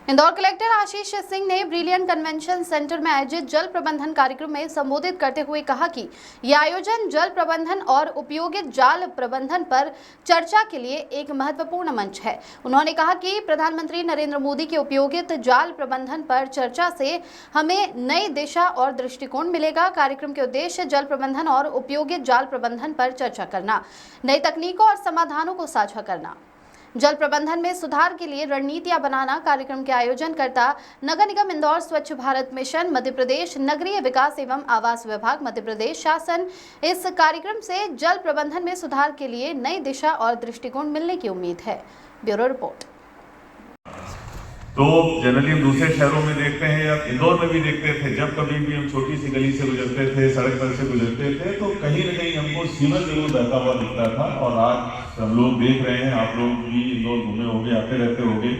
Indore collector Ashish Singh ने brilliant convention centre में आयोजित जल प्रबंधन कार्यक्रम में संबोधित करते हुए कहा कि यह आयोजन जल प्रबंधन और उपयोगित जाल प्रबंधन पर चर्चा के लिए एक महत्वपूर्ण मंच है। उन्होंने कहा कि प्रधानमंत्री नरेंद्र मोदी के उपयोगित जाल प्रबंधन पर चर्चा से हमें नई दिशा और दृष्टिकोण मिलेगा। कार्यक्रम के उद्देश्य जल प्रबंधन और उपयोगित जाल प्रबंधन पर चर्चा करना, नई तकनीकों और समाधानों को साझा करना, जल प्रबंधन में सुधार के लिए रणनीतियां बनाना। कार्यक्रम के आयोजनकर्ता नगर निगम इंदौर, स्वच्छ भारत मिशन मध्य प्रदेश, नगरीय विकास एवं आवास विभाग मध्य प्रदेश शासन। इस कार्यक्रम से जल प्रबंधन में सुधार के लिए नई दिशा और दृष्टिकोण मिलने की उम्मीद है। Bureau report. तो जनरली हम दूसरे शहरों में देखते हैं या इंदौर में भी देखते थे, जब कभी भी हम छोटी सी गली से गुजरते थे, सड़क पर से गुजरते थे, तो कहीं न कहीं हमको सीवर जरूर बहता हुआ दिखता था। और आज हम लोग देख रहे हैं, आप लोग भी इंदौर घूमे होंगे, आते रहते होंगे,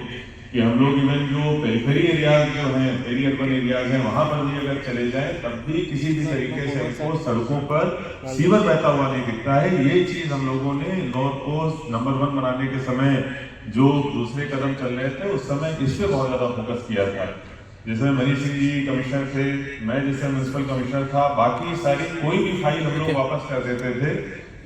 कि हम लोग इवन जो पेरिफेरी एरियाज जो हैं, पेरी अर्बन एरियाज हैं, वहां पर भी अगर चले जाएं तब भी किसी भी तरीके से हमको सड़कों पर सीवर बहता हुआ नहीं दिखता है। ये चीज हम लोगों ने इंदौर को नंबर 1 बनाने के समय जो दूसरे कदम चल रहे थे, उस समय इस पे बहुत ज्यादा फोकस किया था। जिसमें मनीष सिंह जी कमिश्नर थे, मैं जिससे म्युनिसिपल कमिश्नर था, बाकी सारी कोई भी फाइल हम लोग वापस कर देते थे।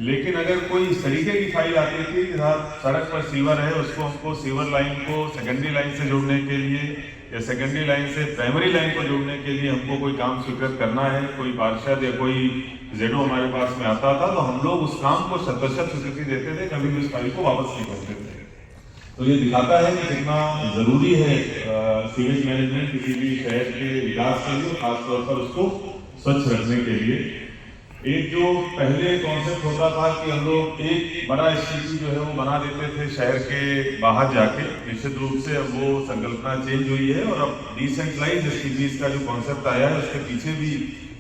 लेकिन अगर कोई इस तरीके की फाइल आती थी कि सड़क पर सीवर है, उसको हमको सीवर लाइन को सेकेंडरी लाइन से जोड़ने के लिए या सेकेंडरी लाइन से प्राइमरी लाइन को जोड़ने के लिए हमको कोई काम स्वीकृत करना है, कोई पार्षद या कोई जेडो हमारे पास में आता था, तो हम लोग उस काम को शत स्वीकृति देते थे, कभी भी उस फाइल को वापस नहीं करते थे। तो ये दिखाता है कि कितना जरूरी है सीवेज मैनेजमेंट किसी भी शहर के विकास के लिए, खासतौर पर उसको स्वच्छ रखने के लिए। एक जो पहले कॉन्सेप्ट होता था कि हम लोग एक बड़ा एसटीपी जो है वो बना देते थे शहर के बाहर जाके, निश्चित रूप से अब वो संकल्पना चेंज हुई है और अब डिसेंट्रलाइज्ड एसटीपीज का जो कॉन्सेप्ट आया है, उसके पीछे भी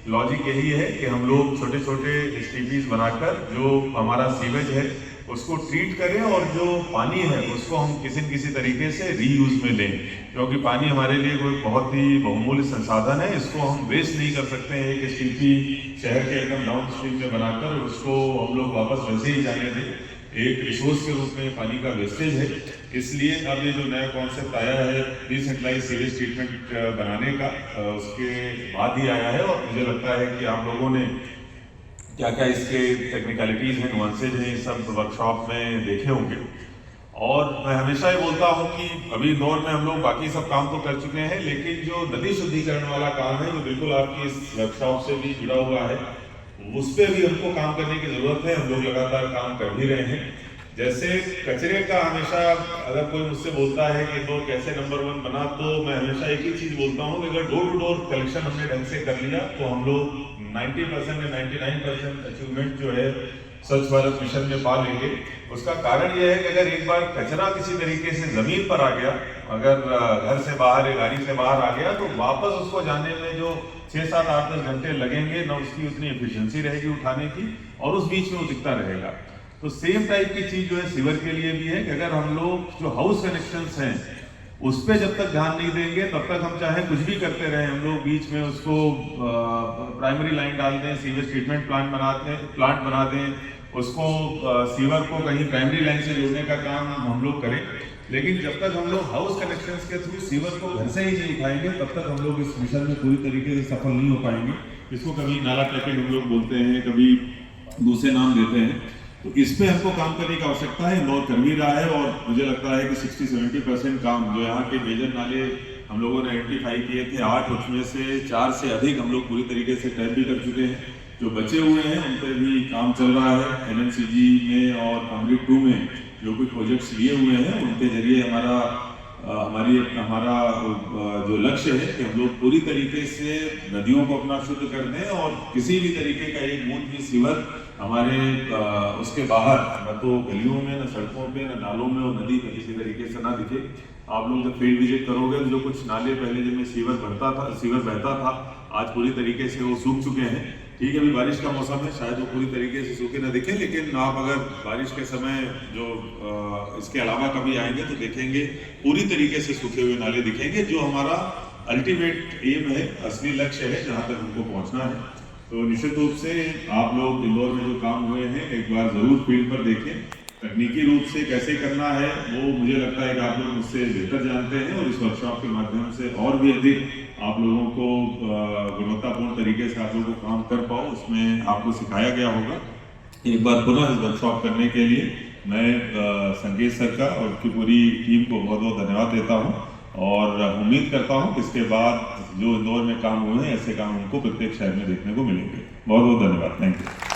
लॉजिक यही है कि हम लोग छोटे छोटे एसटीपीज बनाकर जो हमारा सीवेज है उसको ट्रीट करें और जो पानी है उसको हम किसी न किसी तरीके से रीयूज में लें, क्योंकि पानी हमारे लिए कोई बहुत ही बहुमूल्य संसाधन है। इसको हम वेस्ट नहीं कर सकते हैं एक एसटीपी शहर के एकदम डाउन स्ट्रीम में बनाकर उसको हम लोग वापस वैसे ही जाने दें। एक रिसोर्स के रूप में पानी का वेस्टेज है। इसलिए अब ये जो नया कॉन्सेप्ट आया है डिसेंट्रलाइज्ड सीवेज ट्रीटमेंट बनाने का, उसके बाद ही आया है और मुझे लगता है कि आप लोगों ने क्या क्या इसके टेक्निकलिटीज हैं, नुआंसेज हैं, सब वर्कशॉप में देखे होंगे। और मैं हमेशा ही बोलता हूं कि अभी इंदौर में हम लोग बाकी सब काम तो कर चुके हैं, लेकिन जो नदी शुद्धिकरण वाला काम है वो बिल्कुल आपकी इस वर्कशॉप से भी जुड़ा हुआ है, उस पर भी हमको काम करने की जरूरत है। हम लोग लगातार काम कर भी रहे हैं। जैसे कचरे का हमेशा अगर कोई मुझसे बोलता है कि इंदौर कैसे नंबर 1 बना, तो मैं हमेशा एक ही चीज बोलता हूँ कि अगर डोर टू डोर कलेक्शन हमने ढंग से कर लिया तो हम लोग 90% या 99% अचीवमेंट जो है स्वच्छ भारत मिशन में पा लेंगे। उसका कारण यह है कि अगर एक बार कचरा किसी तरीके से जमीन पर आ गया, अगर घर से बाहर या गाड़ी से बाहर आ गया, तो वापस उसको जाने में जो 6, 7, 8, 10 घंटे लगेंगे, ना उसकी उतनी एफिशिएंसी रहेगी उठाने की, और उस बीच में वो दिखता रहेगा। तो सेम टाइप की चीज जो है सीवर के लिए भी है कि अगर हम लोग जो हाउस कनेक्शंस हैं उस पर जब तक ध्यान नहीं देंगे तब तक हम चाहे कुछ भी करते रहे, हम लोग बीच में उसको प्राइमरी लाइन डाल दें, सीवेज ट्रीटमेंट प्लांट बना दें, उसको सीवर को कहीं प्राइमरी लाइन से जोड़ने का काम हम लोग करें, लेकिन जब तक हम लोग हाउस कनेक्शंस के थ्रू सीवर को घर से ही नहीं उठाएंगे तब तक हम लोग इस मिशन में पूरी तरीके से सफल नहीं हो पाएंगे। इसको कभी नाला पैकेट हम लोग बोलते हैं, कभी दूसरे नाम देते हैं। तो इस पे हमको काम करने की आवश्यकता है। इंदौर कर भी रहा है और मुझे लगता है कि 60-70% काम जो यहाँ के मेजर नाले हम लोगों ने आइडेंटिफाई किए थे, 8 उसमें से 4 से अधिक हम लोग पूरी तरीके से टैप भी कर चुके हैं। जो बचे हुए हैं उन पर भी काम चल रहा है। एनएमसीजी में और कांग्रेट 2 में जो कुछ प्रोजेक्ट्स लिए हुए हैं उनके जरिए हमारा जो लक्ष्य है कि हम लोग पूरी तरीके से नदियों को अपना शुद्ध कर दें और किसी भी तरीके का एक बूंद भी सीवर हमारे उसके बाहर, न तो गलियों में, न सड़कों पे, न नालों में और नदी में किसी तरीके से ना दिखे। आप लोग जब फील्ड विजिट करोगे तो जो कुछ नाले पहले जिनमें सीवर बहता था, आज पूरी तरीके से वो सूख चुके हैं। ठीक है, अभी बारिश का मौसम है, शायद वो पूरी तरीके से सूखे ना दिखे, लेकिन आप अगर बारिश के समय जो इसके अलावा कभी आएंगे तो देखेंगे पूरी तरीके से सूखे हुए नाले दिखेंगे, जो हमारा अल्टीमेट एम है, असली लक्ष्य है जहाँ तक हमको पहुँचना है। तो निश्चित रूप से आप लोग इंदौर में जो काम हुए हैं एक बार जरूर फील्ड पर देखें, तकनीकी रूप से कैसे करना है वो मुझे लगता है कि आप लोग मुझसे बेहतर जानते हैं, और इस वर्कशॉप के माध्यम से और भी अधिक आप लोगों को गुणवत्तापूर्ण तरीके से आप लोगों को काम कर पाओ, उसमें आपको सिखाया गया होगा। एक बार पुनः इस वर्कशॉप करने के लिए मैं संकेत सर का और उनकी पूरी टीम को बहुत बहुत धन्यवाद देता हूँ, और उम्मीद करता हूँ कि इसके बाद जो इंदौर में काम हुए हैं ऐसे काम उनको प्रत्येक शहर में देखने को मिलेंगे। बहुत बहुत धन्यवाद। Thank you.